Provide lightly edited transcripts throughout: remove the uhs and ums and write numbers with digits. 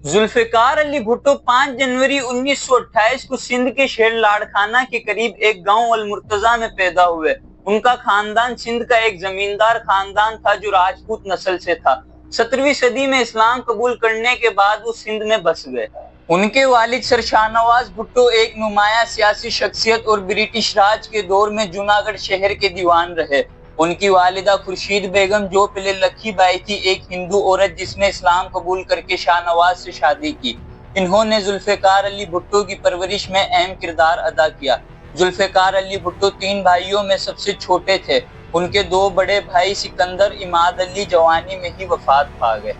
जुल्फिकार अली भुट्टो 5 जनवरी 1928 को सिंध के शहर लाड़काना के करीब एक गांव अल-मुर्तजा में पैदा हुए। उनका खानदान सिंध का एक जमींदार खानदान था जो राजपूत नस्ल से था। 17वीं सदी में इस्लाम कबूल करने के बाद वो सिंध में बस गए। उनके वालिद सर शाहनवाज भुट्टो एक नुमाया सियासी शख्सियत और ब्रिटिश राज के दौर में जूनागढ़ शहर के दीवान रहे। उनकी वालिदा खुर्शीद बेगम जो पहले लखी बाई थी, एक हिंदू औरत जिसने इस्लाम कबूल करके शाहनवाज से शादी की। इन्होंने जुल्फिकार अली भुट्टो की परवरिश में अहम किरदार अदा किया। जुल्फिकार अली भुट्टो 3 भाइयों में सबसे छोटे थे। उनके 2 बड़े भाई सिकंदर इमाद अली जवानी में ही वफात पा गए।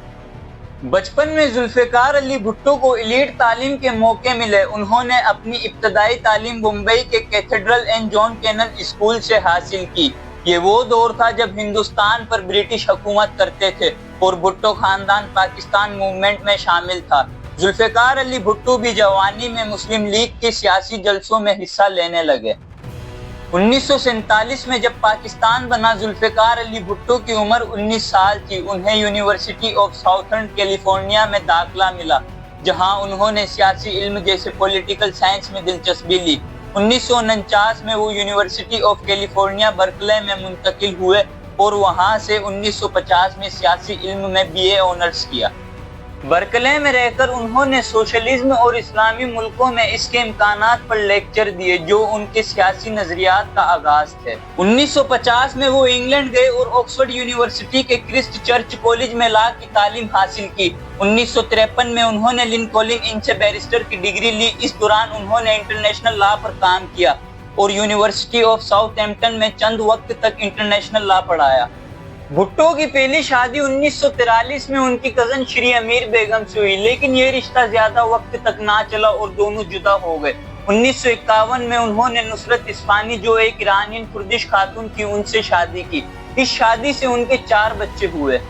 बचपन में जुल्फिकार अली भुट्टो को एलीट तालीम के मौके मिले। उन्होंने अपनी इब्तदाई तालीम मुंबई के Cathedral and John Connon School से हासिल की। ये वो दौर था जब हिंदुस्तान पर ब्रिटिश हुकूमत करते थे और भुट्टो खानदान पाकिस्तान मूवमेंट में शामिल था। जुल्फिकार अली भुट्टो भी जवानी में मुस्लिम लीग के सियासी जलसों में हिस्सा लेने लगे। 1947 में जब पाकिस्तान बना, जुल्फिकार अली भुट्टो की उम्र 19 साल थी। उन्हें यूनिवर्सिटी ऑफ साउथर्न कैलिफोर्निया में दाखिला मिला, जहां उन्होंने सियासी इल्म जैसे पॉलिटिकल साइंस में दिलचस्पी ली। 1949 में वो यूनिवर्सिटी ऑफ कैलिफोर्निया बर्कले में मुंतकिल हुए और वहां से 1950 में सियासी इल्म में बीए ऑनर्स किया। बर्कले में रहकर उन्होंने सोशलिज्म और इस्लामी मुल्कों में इसके इम्कानात पर लेक्चर दिए, जो उनके सियासी नजरियात का आगाज थे। 1950 में वो इंग्लैंड गए और ऑक्सफोर्ड यूनिवर्सिटी के क्रिस्ट चर्च कॉलेज में लॉ की तालीम हासिल की। 1953 में उन्होंने लिंकॉलिन इंन से बैरिस्टर की डिग्री ली। इस दौरान उन्होंने इंटरनेशनल लॉ पर काम किया और यूनिवर्सिटी ऑफ साउथहैम्पटन में चंद वक्त तक इंटरनेशनल लॉ पढ़ाया। भुट्टो की पहली शादी 1943 में उनकी कजन श्री अमीर बेगम से हुई, लेकिन ये रिश्ता ज्यादा वक्त तक ना चला और दोनों जुदा हो गए। 1951 में उन्होंने नुसरत इस्फानी, जो एक ईरानियन कुर्दिश खातून थी, उनसे शादी की। इस शादी से उनके 4 बच्चे हुए।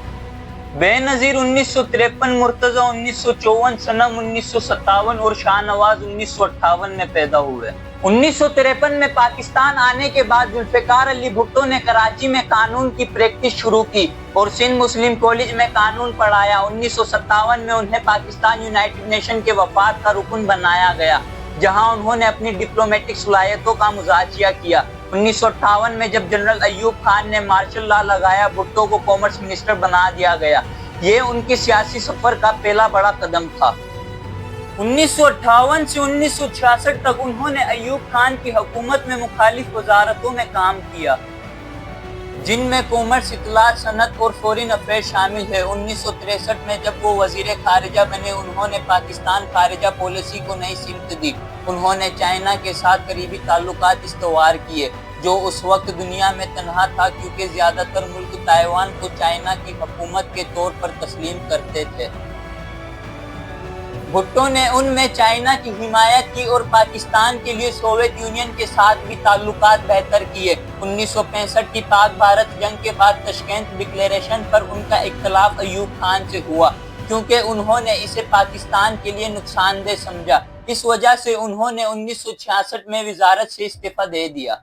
बेनजीर 1953, मुर्तजा 1954, सनम 1957 और शाहनवाज 1958 में पैदा हुए। 1953 में पाकिस्तान आने के बाद जुल्फिकार अली भुट्टो ने कराची में कानून की प्रैक्टिस शुरू की और सिंध मुस्लिम कॉलेज में कानून पढ़ाया। 1957 में उन्हें पाकिस्तान यूनाइटेड नेशन के वफाद का रुकन बनाया गया, जहां उन्होंने अपनी डिप्लोमेटिक सलाहियतों का मुजाहिरा किया। 1958 में जब जनरल अयूब खान ने मार्शल लॉ लगाया, भुट्टो को कॉमर्स मिनिस्टर बना दिया गया। ये उनके सियासी सफर का पहला बड़ा कदम था। 1958 से 1966 तक उन्होंने अयूब खान की हुकूमत में मुखालिफ वजारतों में काम किया, जिनमें कॉमर्स, इत्तलात, सनत और फॉरेन अफेयर शामिल है। 1963 में जब वो वजीर खारिजा बने, उन्होंने पाकिस्तान खारिजा पॉलिसी को नई सिमत दी। उन्होंने चाइना के साथ करीबी ताल्लुकात इस्तवार किए, जो उस वक्त दुनिया में तनहा था, क्योंकि ज्यादातर मुल्क ताइवान को चाइना की हुकूमत के तौर पर तस्लीम करते थे। भुट्टो ने उनमें चाइना की हिमायत की और पाकिस्तान के लिए सोवियत यूनियन के साथ भी ताल्लुकात बेहतर किए। 1965 की पाक भारत जंग के बाद तशकेंत डिक्लेरेशन पर उनका इख्तलाफ अयूब खान से हुआ, क्योंकि उन्होंने इसे पाकिस्तान के लिए नुकसानदेह समझा। इस वजह से उन्होंने 1966 में वजारत से इस्तीफा दे दिया।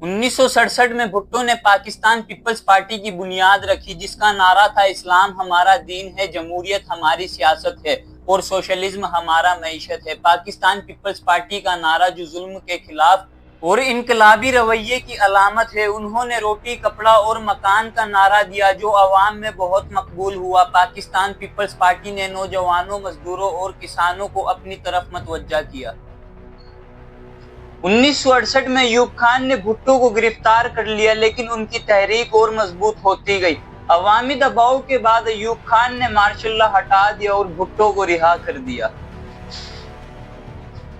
1967 में भुट्टो ने पाकिस्तान पीपल्स पार्टी की बुनियाद रखी, जिसका नारा था इस्लाम हमारा दीन है, जमहूरियत हमारी सियासत है और सोशलिज्म हमारा मईशत है। पाकिस्तान पीपल्स पार्टी का नारा जो जुल्म के खिलाफ और इनकलाबी रवैये की अलामत है। उन्होंने रोटी, कपड़ा और मकान का नारा दिया, जो अवाम में बहुत मकबूल हुआ। पाकिस्तान पीपल्स पार्टी ने नौजवानों, मजदूरों और किसानों को अपनी तरफ मतवज्जा किया। 1968 में अयूब खान ने भुट्टो को गिरफ्तार कर लिया, लेकिन उनकी तहरीक और मजबूत होती गई। अवामी दबाव के बाद अयूब खान ने मार्शल लॉ हटा दिया और भुट्टो को रिहा कर दिया।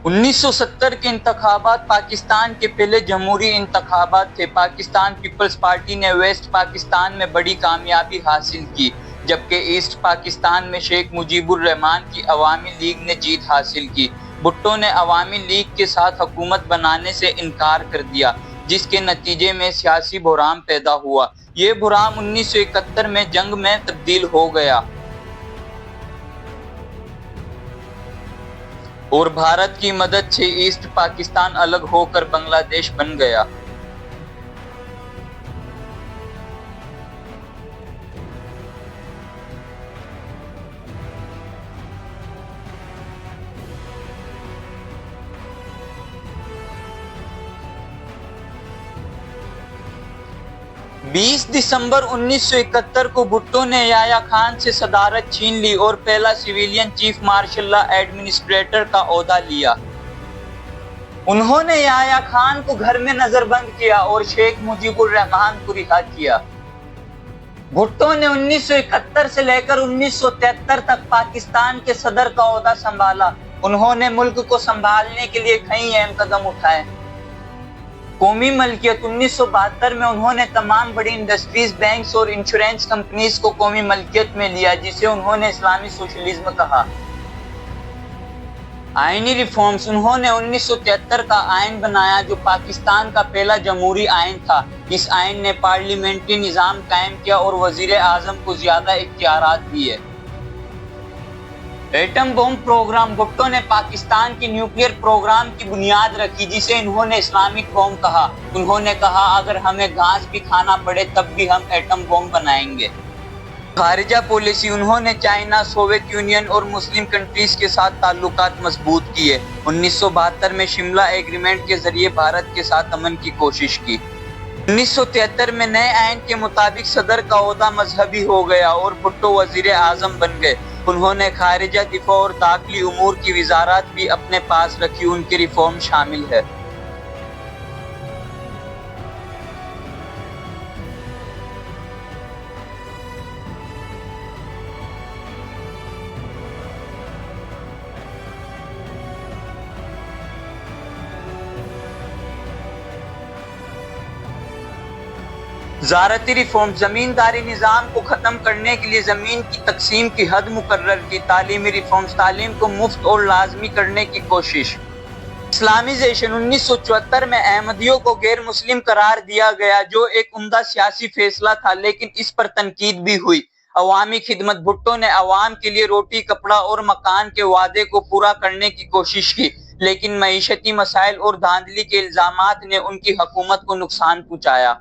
1970 के इंतखाबात पाकिस्तान के पहले जमहूरी इंतखाबात थे। पाकिस्तान पीपल्स पार्टी ने वेस्ट पाकिस्तान में बड़ी कामयाबी हासिल की, जबकि ईस्ट पाकिस्तान में शेख मुजीबुर रहमान की अवामी लीग ने जीत हासिल की। भुट्टो ने अवामी लीग के साथ हुकूमत बनाने से इनकार कर दिया, जिसके नतीजे में सियासी बहरान पैदा हुआ। ये बहरान 1971 में जंग में तब्दील हो गया। اور بھارت کی مدد سے ایسٹ پاکستان الگ ہو کر بنگلہ دیش بن گیا۔ 20 دسمبر 1971 کو بھٹو نے یحییٰ خان سے صدارت چھین لی اور پہلا civilian chief martial law administrator کا عہدہ لیا۔ انہوں نے یحییٰ خان کو گھر میں نظر بند کیا اور شیخ مجیب الرحمان کو رہا کیا۔ بھٹو نے 1971 سے لے کر 1973 تک پاکستان کے صدر کا عہدہ سنبھالا۔ انہوں نے ملک کو سنبھالنے کے لیے کئی اہم قدم اٹھائے۔ قومی ملکیت 1972 میں انہوں نے تمام بڑی انڈسٹریز، بینکس اور انشورنس کمپنیز کو قومی ملکیت میں لیا، جسے انہوں نے اسلامی سوشلزم کہا۔ آئینی ریفارمز، انہوں نے 1973 کا آئین بنایا جو پاکستان کا پہلا جمہوری آئین تھا۔ اس آئین نے پارلیمنٹری نظام قائم کیا اور وزیر اعظم کو زیادہ اختیارات دیے۔ ایٹم بم پروگرام، بھٹو نے پاکستان کے نیوکلیئر پروگرام کی بنیاد رکھی، جسے انہوں نے اسلامک بم کہا۔ انہوں نے کہا اگر ہمیں گھاس بھی کھانا پڑے تب بھی ہم ایٹم بم بنائیں گے۔ خارجہ پالیسی، انہوں نے چائنا، سوویت یونین اور مسلم کنٹریز کے ساتھ تعلقات مضبوط کیے۔ 1972 میں شملہ ایگریمنٹ کے ذریعے بھارت کے ساتھ امن کی کوشش کی۔ 1973 میں نئے آئین کے مطابق صدر کا عہدہ مذہبی ہو گیا اور بھٹو وزیر اعظم بن گئے۔ انہوں نے خارجہ، دفاع اور داخلی امور کی وزارت بھی اپنے پاس رکھی۔ ان کے ریفارم شامل ہے: زراعتی ریفارم، زمینداری نظام کو ختم کرنے کے لیے زمین کی تقسیم کی حد مقرر کی۔ تعلیمی ریفارمز، تعلیم کو مفت اور لازمی کرنے کی کوشش۔ اسلامائزیشن، 1974 میں احمدیوں کو غیر مسلم قرار دیا گیا، جو ایک عمدہ سیاسی فیصلہ تھا، لیکن اس پر تنقید بھی ہوئی۔ عوامی خدمت، بھٹو نے عوام کے لیے روٹی، کپڑا اور مکان کے وعدے کو پورا کرنے کی کوشش کی، لیکن معیشتی مسائل اور دھاندلی کے الزامات نے ان کی حکومت کو نقصان پہنچایا۔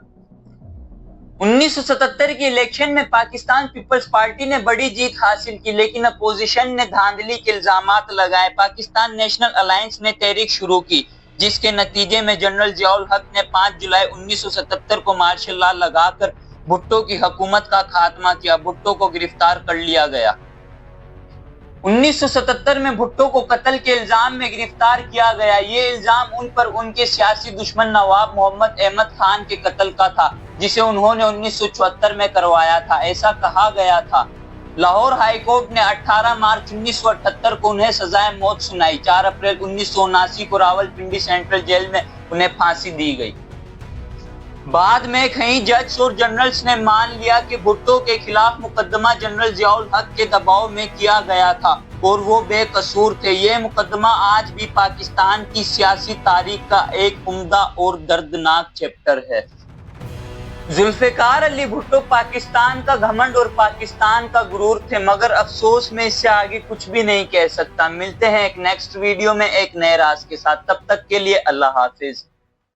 1977 کی الیکشن میں پاکستان پیپلز پارٹی نے بڑی جیت حاصل کی، لیکن اپوزیشن نے دھاندلی کے الزامات لگائے۔ پاکستان نیشنل الائنس نے تحریک شروع کی، جس کے نتیجے میں جنرل ضیاء الحق نے 5 جولائی 1977 کو مارشل لا لگا کر بھٹو کی حکومت کا خاتمہ کیا۔ بھٹو کو گرفتار کر لیا گیا۔ 1977 میں بھٹو کو قتل کے الزام میں گرفتار کیا گیا۔ یہ الزام ان پر ان کے سیاسی دشمن نواب محمد احمد خان کے قتل کا تھا، جسے انہوں نے 1974 میں کروایا تھا۔ ایسا کہا گیا تھا۔ لاہور ہائی کورٹ نے 18 مارچ 1978 کو انہیں سزائے موت سنائی۔ 4 اپریل 1979 کو راولپنڈی سینٹرل جیل میں انہیں پھانسی دی گئی۔ بعد میں کئی ججز اور جنرلز نے مان لیا کہ بھٹو کے خلاف مقدمہ جنرل ضیاء الحق کے دباؤ میں کیا گیا تھا اور وہ بے قصور تھے۔ یہ مقدمہ آج بھی پاکستان کی سیاسی تاریخ کا ایک عمدہ اور دردناک چیپٹر ہے۔ ذوالفقار علی بھٹو پاکستان کا گھمنڈ اور پاکستان کا غرور تھے، مگر افسوس میں اس سے آگے کچھ بھی نہیں کہہ سکتا۔ ملتے ہیں ایک نیکسٹ ویڈیو میں ایک نئے راز کے ساتھ، تب تک کے لیے اللہ حافظ۔